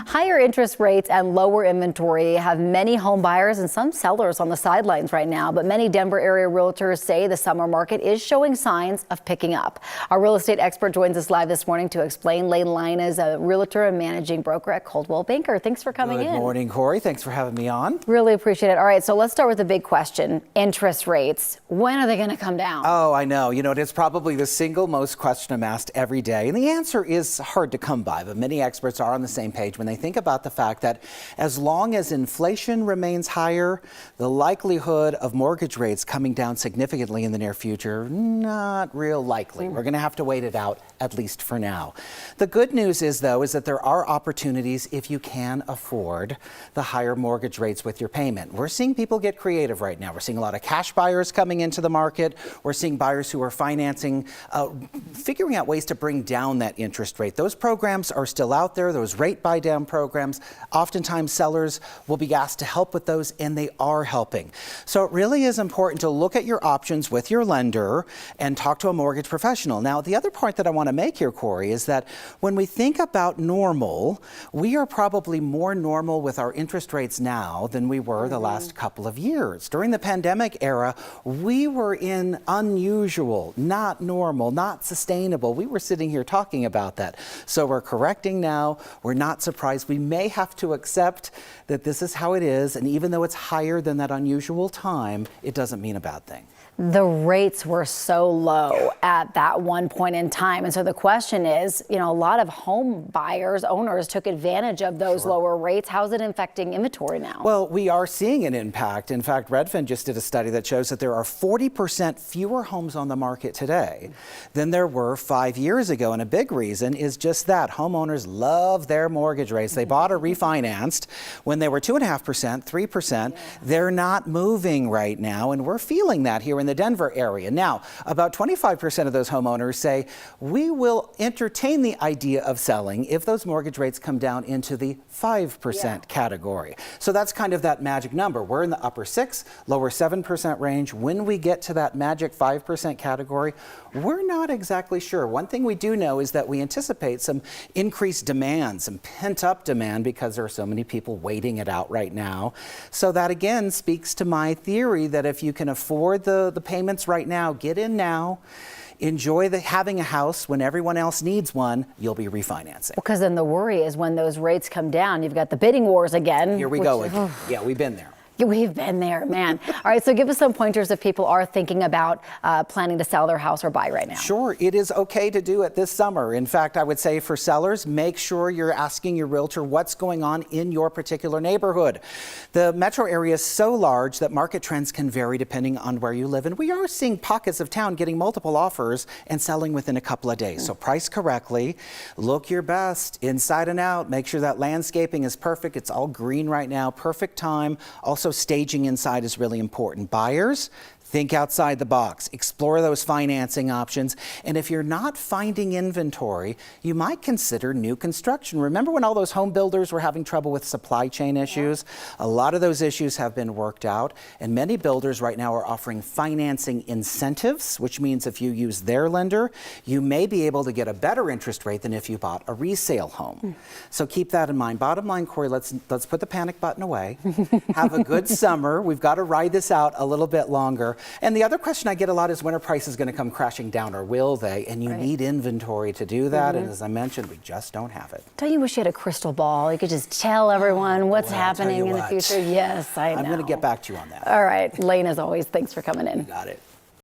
Higher interest rates and lower inventory have many home buyers and some sellers on the sidelines right now, but many Denver area realtors say the summer market is showing signs of picking up. Our real estate expert joins us live this morning to explain. Lane Lyon is a realtor and managing broker at Coldwell Banker. Thanks for coming in. Good morning, Corey. Thanks for having me on. Really appreciate it. All right, so let's start with the big question. Interest rates. When are they going to come down? Oh, I know. You know, it's probably the single most question I'm asked every day. And the answer is hard to come by, but many experts are on the same page when they think about the fact that as long as inflation remains higher, the likelihood of mortgage rates coming down significantly in the near future, not real likely. We're going to have to wait it out, at least for now. The good news is, though, is that there are opportunities if you can afford the higher mortgage rates with your payment. We're seeing people get creative right now. We're seeing a lot of cash buyers coming into the market. We're seeing buyers who are financing, figuring out ways to bring down that interest rate. Those programs are still out there, those rate buy down programs. Oftentimes sellers will be asked to help with those, and they are helping. So it really is important to look at your options with your lender and talk to a mortgage professional. Now, the other point that I want to make here, Corey, is that when we think about normal, we are probably more normal with our interest rates now than we were the last couple of years. During the pandemic era, we were in unusual, not normal, not sustainable. We were sitting here talking about that. So we're correcting now. We're not surprised. We may have to accept that this is how it is. And even though it's higher than that unusual time, it doesn't mean a bad thing. The rates were so low at that one point in time. And so the question is, you know, a lot of home buyers, owners took advantage of those lower rates. How's it affecting inventory now? Well, we are seeing an impact. In fact, Redfin just did a study that shows that there are 40% fewer homes on the market today than there were 5 years ago. And a big reason is just that. Homeowners love their mortgage rates. They bought or refinanced when they were 2.5%, 3%. They're not moving right now. And we're feeling that here in the Denver area. Now, about 25% of those homeowners say we will entertain the idea of selling if those mortgage rates come down into the 5% category. So that's kind of that magic number. We're in the upper 6, lower 7% range. When we get to that magic 5% category, we're not exactly sure. One thing we do know is that we anticipate some increased demand, some pent-up demand, because there are so many people waiting it out right now. So that again speaks to my theory that if you can afford the payments right now, get in now, enjoy having a house when everyone else needs one, you'll be refinancing. Because then the worry is when those rates come down, you've got the bidding wars again. Here we go again. Yeah, we've been there. We've been there, man. All right, so give us some pointers if people are thinking about planning to sell their house or buy right now. Sure, it is okay to do it this summer. In fact, I would say for sellers, make sure you're asking your realtor what's going on in your particular neighborhood. The metro area is so large that market trends can vary depending on where you live. And we are seeing pockets of town getting multiple offers and selling within a couple of days. So price correctly, look your best inside and out. Make sure that landscaping is perfect. It's all green right now, perfect time. Also, staging inside is really important. Buyers, think outside the box, explore those financing options. And if you're not finding inventory, you might consider new construction. Remember when all those home builders were having trouble with supply chain issues? A lot of those issues have been worked out. And many builders right now are offering financing incentives, which means if you use their lender, you may be able to get a better interest rate than if you bought a resale home. So keep that in mind. Bottom line, Corey, let's put the panic button away. Have a good summer. We've got to ride this out a little bit longer. And the other question I get a lot is when are prices going to come crashing down, or will they? And you need inventory to do that. And as I mentioned, we just don't have it. Don't you wish you had a crystal ball? You could just tell everyone what's happening in the future. Yes, I know. I'm going to get back to you on that. All right. Lane, as always, thanks for coming in. You got it.